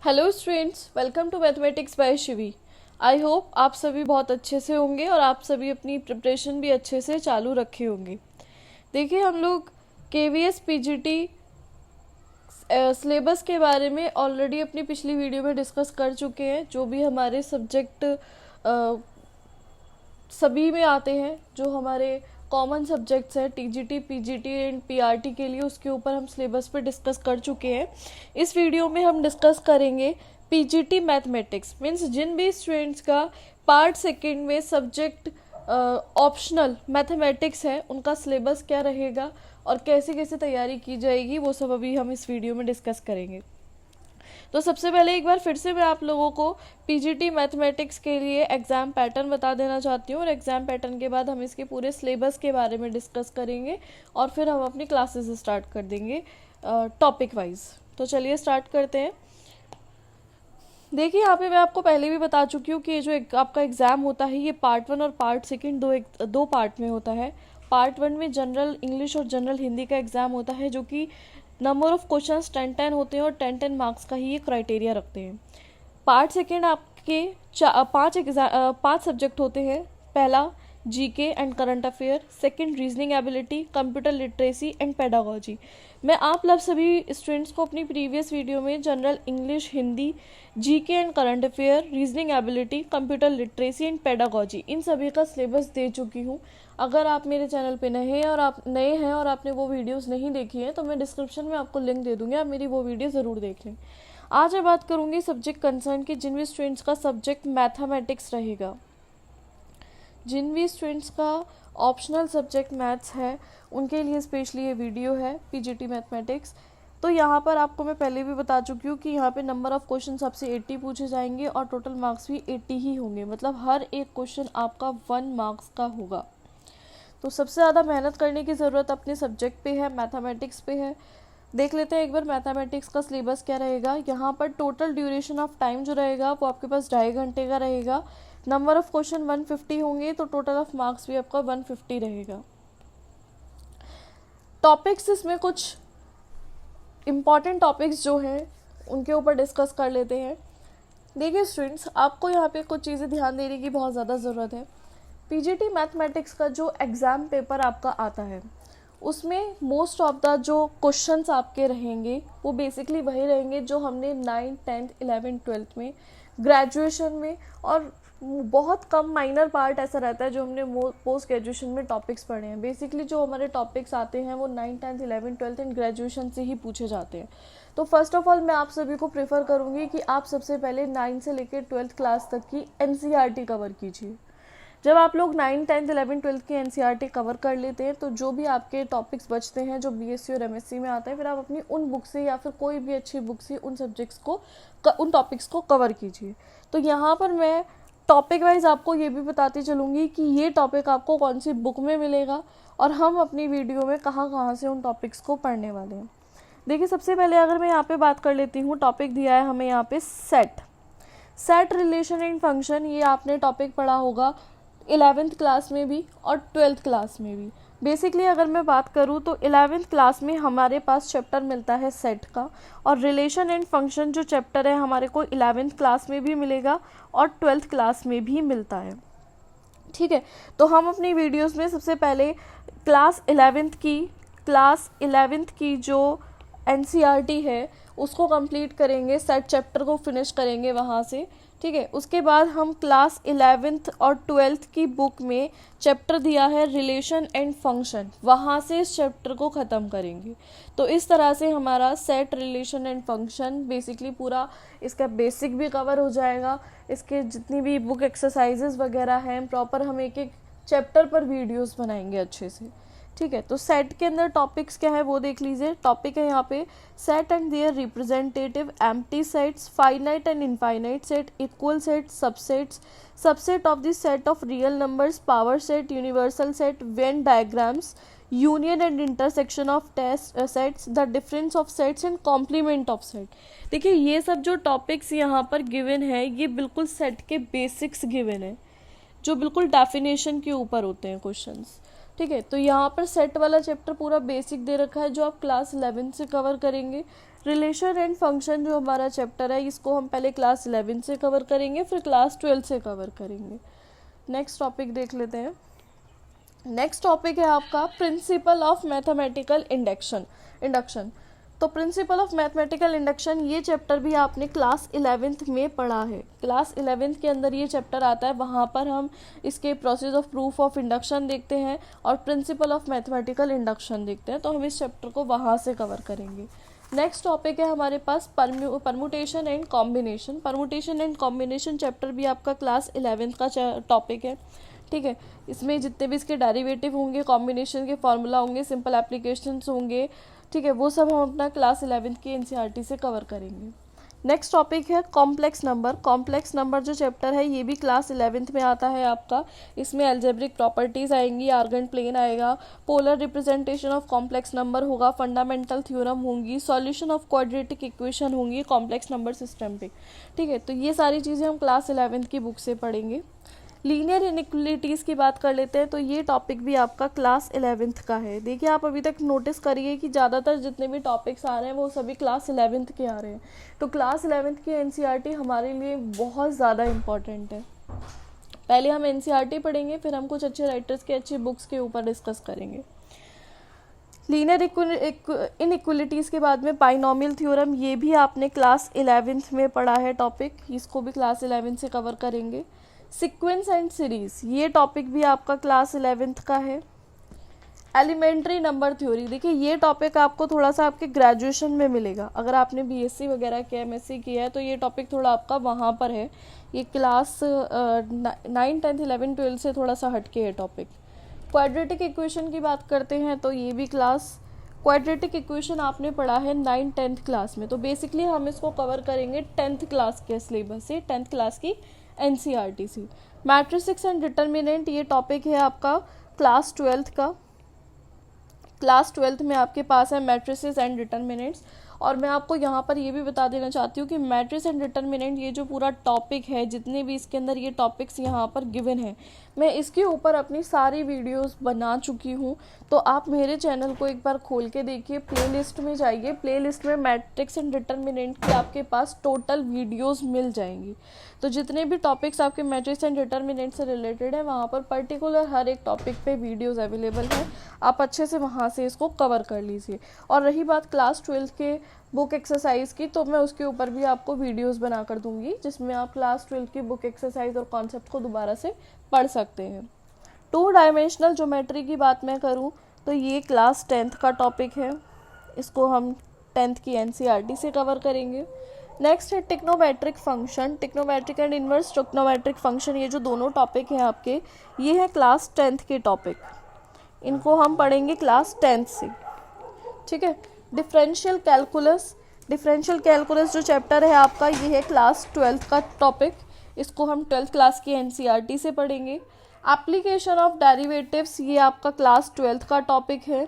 Hello students, welcome to mathematics by Shivi. I hope आप सभी बहुत अच्छे से होंगे और आप सभी अपनी प्रिपरेशन भी अच्छे से चालू रखे होंगे। देखिए, हम लोग केवीएस पीजीटी सिलेबस के बारे में ऑलरेडी अपनी पिछली वीडियो में डिस्कस कर चुके हैं। जो भी हमारे सब्जेक्ट सभी में आते हैं, जो हमारे कॉमन सब्जेक्ट्स हैं टीजीटी, पीजीटी एंड पीआरटी के लिए, उसके ऊपर हम सिलेबस पे डिस्कस कर चुके हैं। इस वीडियो में हम डिस्कस करेंगे पीजीटी मैथमेटिक्स, मीन्स जिन भी स्टूडेंट्स का पार्ट सेकेंड में सब्जेक्ट ऑप्शनल मैथमेटिक्स है, उनका सिलेबस क्या रहेगा और कैसे कैसे तैयारी की जाएगी, वो सब अभी हम इस वीडियो में डिस्कस करेंगे। तो सबसे पहले एक बार फिर से मैं आप लोगों को पीजीटी मैथमेटिक्स के लिए एग्ज़ाम पैटर्न बता देना चाहती हूँ, और एग्ज़ाम पैटर्न के बाद हम इसके पूरे सिलेबस के बारे में डिस्कस करेंगे और फिर हम अपनी क्लासेस स्टार्ट कर देंगे टॉपिक वाइज। तो चलिए स्टार्ट करते हैं। देखिए, यहाँ पे मैं आपको पहले भी बता चुकी हूँ कि ये जो आपका एग्ज़ाम होता है, ये पार्ट 1 और पार्ट सेकेंड दो पार्ट में होता है। पार्ट 1 में जनरल इंग्लिश और जनरल हिंदी का एग्ज़ाम होता है, जो कि नंबर ऑफ क्वेश्चंस 10-10 होते हैं और 10-10 मार्क्स का ही ये क्राइटेरिया रखते हैं। पार्ट सेकेंड आपके पाँच सब्जेक्ट होते हैं। पहला GK and current affair, second reasoning ability, computer literacy and pedagogy. मैं आप लोग सभी स्टूडेंट्स को अपनी प्रीवियस वीडियो में general English, Hindi, GK and current affair, reasoning ability, computer literacy and pedagogy, इन सभी का सिलेबस दे चुकी हूँ। अगर आप मेरे चैनल पे नए हैं और आपने वो वीडियोस नहीं देखी हैं, तो मैं डिस्क्रिप्शन में आपको लिंक दे दूँगी, आप मेरी वो वीडियो ज़रूर देख लें। आज मैं बात करूँगी सब्जेक्ट कंसर्न की, जिन भी स्टूडेंट्स का सब्जेक्ट मैथमेटिक्स रहेगा, जिन भी स्टूडेंट्स का ऑप्शनल सब्जेक्ट मैथ्स है, उनके लिए स्पेशली ये वीडियो है पीजीटी मैथमेटिक्स। तो यहाँ पर आपको मैं पहले भी बता चुकी हूँ कि यहाँ पे नंबर ऑफ़ क्वेश्चन आपसे 80 पूछे जाएंगे और टोटल मार्क्स भी 80 ही होंगे, मतलब हर एक क्वेश्चन आपका 1 मार्क्स का होगा। तो सबसे ज़्यादा मेहनत करने की ज़रूरत अपने सब्जेक्ट पे है, मैथमेटिक्स पे है। देख लेते हैं एक बार मैथमेटिक्स का सिलेबस क्या रहेगा। यहाँ पर टोटल ड्यूरेशन ऑफ टाइम जो रहेगा वो आपके पास 2.5 घंटे का रहेगा। नंबर ऑफ क्वेश्चन 150 होंगे, तो टोटल ऑफ मार्क्स भी आपका 150 रहेगा। टॉपिक्स, इसमें कुछ इम्पॉर्टेंट टॉपिक्स जो हैं उनके ऊपर डिस्कस कर लेते हैं। देखिए स्टूडेंट्स, आपको यहाँ पे कुछ चीज़ें ध्यान देने की बहुत ज़्यादा ज़रूरत है। पीजीटी मैथमेटिक्स का जो एग्ज़ाम पेपर आपका आता है, उसमें मोस्ट ऑफ द जो क्वेश्चंस आपके रहेंगे वो बेसिकली वही रहेंगे जो हमने 9th, 10th, 11th, 12th में, ग्रेजुएशन में, और बहुत कम माइनर पार्ट ऐसा रहता है जो हमने पोस्ट ग्रेजुएशन में टॉपिक्स पढ़े हैं। बेसिकली जो हमारे टॉपिक्स आते हैं वो 9th, 10th, 11th, 12th and graduation से ही पूछे जाते हैं। तो फर्स्ट ऑफ ऑल मैं आप सभी को प्रेफर करूँगी कि आप सबसे पहले 9th से लेकर 12th क्लास तक की एनसीईआरटी कवर कीजिए। जब आप लोग 9th, 10th, 11th, 12th की एनसीईआरटी कवर कर लेते हैं, तो जो भी आपके टॉपिक्स बचते हैं जो बीएससी और एमएससी में आते हैं, फिर आप अपनी उन बुक से या फिर कोई भी अच्छी बुक से उन सब्जेक्ट्स को, उन टॉपिक्स को कवर कीजिए। तो यहाँ पर मैं टॉपिक वाइज आपको ये भी बताती चलूँगी कि ये टॉपिक आपको कौन सी बुक में मिलेगा और हम अपनी वीडियो में कहाँ कहाँ से उन टॉपिक्स को पढ़ने वाले हैं। देखिए, सबसे पहले अगर मैं यहाँ पे बात कर लेती हूँ, टॉपिक दिया है हमें यहाँ पे सेट रिलेशन एंड फंक्शन। ये आपने टॉपिक पढ़ा होगा 11th क्लास में भी और 12th क्लास में भी। बेसिकली अगर मैं बात करूँ तो 11th क्लास में हमारे पास चैप्टर मिलता है सेट का, और रिलेशन एंड फंक्शन जो चैप्टर है हमारे को 11th क्लास में भी मिलेगा और 12th क्लास में भी मिलता है। ठीक है, तो हम अपनी वीडियोस में सबसे पहले क्लास 11th की जो एनसीईआरटी है उसको कंप्लीट करेंगे, सेट चैप्टर को फिनिश करेंगे वहाँ से। ठीक है, उसके बाद हम क्लास 11th और 12th की बुक में चैप्टर दिया है रिलेशन एंड फंक्शन, वहाँ से इस चैप्टर को ख़त्म करेंगे। तो इस तरह से हमारा set, relation and function basically पूरा इसका बेसिक भी कवर हो जाएगा। इसके जितनी भी बुक एक्सरसाइजेस वगैरह हैं, प्रॉपर हम एक एक चैप्टर पर वीडियोस बनाएंगे अच्छे से। ठीक है, तो सेट के अंदर टॉपिक्स क्या है वो देख लीजिए। टॉपिक है यहाँ पे set and their representative, empty sets, finite and infinite set, equal set, subsets, subset of the set of real numbers, power set, universal set, Venn diagrams, union and intersection of test sets, the difference of sets and complement of set. देखिए, ये सब जो topics यहाँ पर given है, ये बिल्कुल set के बेसिक्स गिवन है, जो बिल्कुल डेफिनेशन के ऊपर होते हैं क्वेश्चंस। ठीक है, तो यहाँ पर सेट वाला चैप्टर पूरा बेसिक दे रखा है जो आप क्लास 11 से कवर करेंगे। रिलेशन एंड फंक्शन जो हमारा चैप्टर है, इसको हम पहले क्लास 11 से कवर करेंगे, फिर क्लास 12 से कवर करेंगे। नेक्स्ट टॉपिक देख लेते हैं। नेक्स्ट टॉपिक है आपका प्रिंसिपल ऑफ मैथमेटिकल इंडक्शन। तो प्रिंसिपल ऑफ मैथमेटिकल इंडक्शन ये चैप्टर भी आपने क्लास 11th में पढ़ा है। क्लास 11th के अंदर ये चैप्टर आता है, वहाँ पर हम इसके process of proof of induction देखते हैं और प्रिंसिपल ऑफ मैथमेटिकल इंडक्शन देखते हैं। तो हम इस चैप्टर को वहाँ से कवर करेंगे। नेक्स्ट टॉपिक है हमारे पास permutation and combination. Permutation and combination chapter भी आपका क्लास 11th का टॉपिक है, ठीक है। इसमें जितने भी इसके डेरिवेटिव होंगे, कॉम्बिनेशन के फॉर्मूला होंगे, सिंपल एप्लीकेशंस होंगे, ठीक है, वो सब हम अपना क्लास 11th की एनसीईआरटी से कवर करेंगे। नेक्स्ट टॉपिक है कॉम्प्लेक्स नंबर। कॉम्प्लेक्स नंबर जो चैप्टर है ये भी क्लास 11th में आता है आपका। इसमें अलजेब्रिक प्रॉपर्टीज आएंगी, आर्गेंट प्लेन आएगा, polar representation of complex number होगा, फंडामेंटल थ्योरम होंगी, सॉल्यूशन ऑफ क्वाड्रेटिक इक्वेशन होंगी कॉम्प्लेक्स नंबर सिस्टम पे, ठीक है। तो ये सारी चीज़ें हम क्लास 11th की बुक से पढ़ेंगे। लीनियर इनइक्वलिटीज़ की बात कर लेते हैं, तो ये टॉपिक भी आपका क्लास 11th का है। देखिए आप अभी तक नोटिस करिए कि ज़्यादातर जितने भी टॉपिक्स आ रहे हैं वो सभी क्लास 11th के आ रहे हैं। तो क्लास 11th की एनसीईआरटी हमारे लिए बहुत ज़्यादा इम्पॉर्टेंट है। पहले हम एनसीईआरटी पढ़ेंगे, फिर हम कुछ अच्छे राइटर्स के अच्छी बुक्स के ऊपर डिस्कस करेंगे। लीनियर इनइक्वलिटीज़ के बाद में बाइनोमियल थ्योरम, ये भी आपने क्लास 11th में पढ़ा है टॉपिक, इसको भी क्लास 11th से कवर करेंगे। सीक्वेंस एंड सीरीज, ये टॉपिक भी आपका क्लास 11th का है। एलिमेंट्री नंबर थ्योरी, देखिए ये टॉपिक आपको थोड़ा सा आपके ग्रेजुएशन में मिलेगा। अगर आपने बीएससी वगैरह किया, एमएससी किया है, तो ये टॉपिक थोड़ा आपका वहाँ पर है। ये क्लास 9, 10, 11, 12 से थोड़ा सा हटके है टॉपिक। क्वाड्रेटिक इक्वेशन की बात करते हैं तो ये भी क्वाड्रेटिक इक्वेशन आपने पढ़ा है 9, 10th क्लास में। तो बेसिकली हम इसको कवर करेंगे 10th क्लास के सिलेबस से, 10th क्लास की एनसीईआरटी सी। मैट्रिसेस एंड डिटर्मिनेंट, ये टॉपिक है आपका क्लास 12th का। क्लास 12th में आपके पास है मैट्रिसेस एंड डिटर्मिनेंट्स। और मैं आपको यहाँ पर ये भी बता देना चाहती हूँ कि मैट्रिक्स एंड डिटर्मिनेंट ये जो पूरा टॉपिक है, जितने भी इसके अंदर ये टॉपिक्स यहाँ पर गिवन है, मैं इसके ऊपर अपनी सारी वीडियोस बना चुकी हूँ। तो आप मेरे चैनल को एक बार खोल के देखिए, प्लेलिस्ट में जाइए, प्लेलिस्ट में मैट्रिक्स एंड डिटर्मिनेंट की आपके पास टोटल वीडियोस मिल जाएंगी। तो जितने भी टॉपिक्स आपके मैट्रिक्स एंड डिटर्मिनेंट से रिलेटेड है, वहाँ पर पर्टिकुलर हर एक टॉपिक पे वीडियोस अवेलेबल हैं। आप अच्छे से वहाँ से इसको कवर कर लीजिए। और रही बात क्लास 12 के बुक एक्सरसाइज की, तो मैं उसके ऊपर भी आपको वीडियोस बना कर दूंगी, जिसमें आप क्लास 12 की बुक एक्सरसाइज और कॉन्सेप्ट को दोबारा से पढ़ सकते हैं। 2 डायमेंशनल ज्योमेट्री की बात मैं करूं तो ये क्लास 10th का टॉपिक है। इसको हम 10th की एनसीईआरटी से कवर करेंगे। नेक्स्ट है टिक्नोमेट्रिक फंक्शन, टिक्नोमेट्रिक एंड इनवर्स टिक्नोमेट्रिक फंक्शन। ये जो दोनों टॉपिक हैं आपके, ये है क्लास 10th के टॉपिक। इनको हम पढ़ेंगे क्लास 10th से, ठीक है। डिफरेंशियल कैलकुलस, डिफरेंशियल कैलकुलस जो चैप्टर है आपका, ये है क्लास 12th का टॉपिक। इसको हम 12th क्लास की एनसीईआरटी से पढ़ेंगे। एप्लीकेशन ऑफ डेरिवेटिव्स, ये आपका क्लास 12th का टॉपिक है।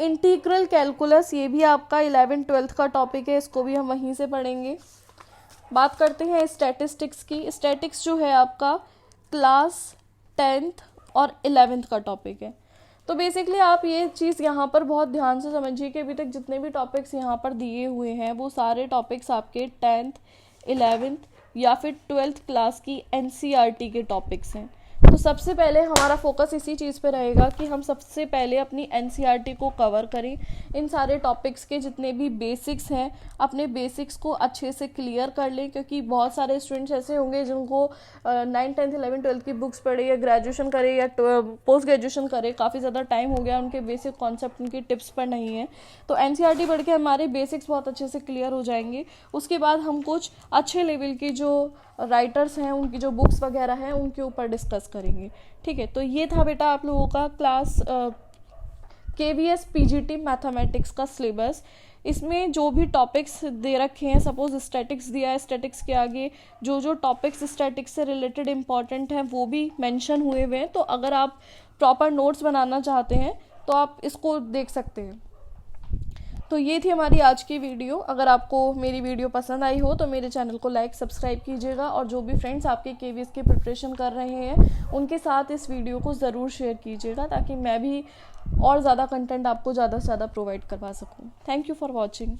इंटीग्रल कैलकुलस, ये भी आपका 11, 12th का टॉपिक है, इसको भी हम वहीं से पढ़ेंगे। बात करते हैं स्टैटिस्टिक्स की। स्टैटिक्स जो है आपका क्लास 10th और 11th का टॉपिक है। तो बेसिकली आप ये चीज़ यहाँ पर बहुत ध्यान से समझिए कि अभी तक जितने भी टॉपिक्स यहाँ पर दिए हुए हैं, वो सारे टॉपिक्स आपके 10th, 11th या फिर 12th क्लास की एनसीईआरटी के टॉपिक्स हैं। तो सबसे पहले हमारा फोकस इसी चीज़ पे रहेगा कि हम सबसे पहले अपनी एनसीईआरटी को कवर करें। इन सारे टॉपिक्स के जितने भी बेसिक्स हैं, अपने बेसिक्स को अच्छे से क्लियर कर लें, क्योंकि बहुत सारे स्टूडेंट्स ऐसे होंगे जिनको 9, 10, 11, 12 की बुक्स पढ़े या ग्रेजुएशन करे या पोस्ट ग्रेजुएशन करे, काफ़ी ज़्यादा टाइम हो गया, उनके बेसिक कॉन्सेप्ट, उनकी टिप्स पर नहीं है। तो एनसीईआरटी पढ़ के हमारे बेसिक्स बहुत अच्छे से क्लियर हो जाएंगे। उसके बाद हम कुछ अच्छे लेवल की जो राइटर्स हैं, उनकी जो बुक्स वगैरह हैं, उनके ऊपर डिस्कस करेंगे, ठीक है। तो ये था बेटा आप लोगों का क्लास KVS PGT मैथमेटिक्स का सिलेबस। इसमें जो भी टॉपिक्स दे रखे हैं, सपोज स्टैटिक्स दिया है, स्टैटिक्स के आगे जो जो टॉपिक्स स्टैटिक्स से रिलेटेड इंपॉर्टेंट हैं वो भी मेंशन हुए हुए हैं। तो अगर आप प्रॉपर नोट्स बनाना चाहते हैं तो आप इसको देख सकते हैं। तो ये थी हमारी आज की वीडियो। अगर आपको मेरी वीडियो पसंद आई हो तो मेरे चैनल को लाइक सब्सक्राइब कीजिएगा, और जो भी फ्रेंड्स आपके KVS की प्रिपरेशन कर रहे हैं उनके साथ इस वीडियो को ज़रूर शेयर कीजिएगा, ताकि मैं भी और ज़्यादा कंटेंट आपको ज़्यादा से ज़्यादा प्रोवाइड करवा सकूँ। Thank you for watching.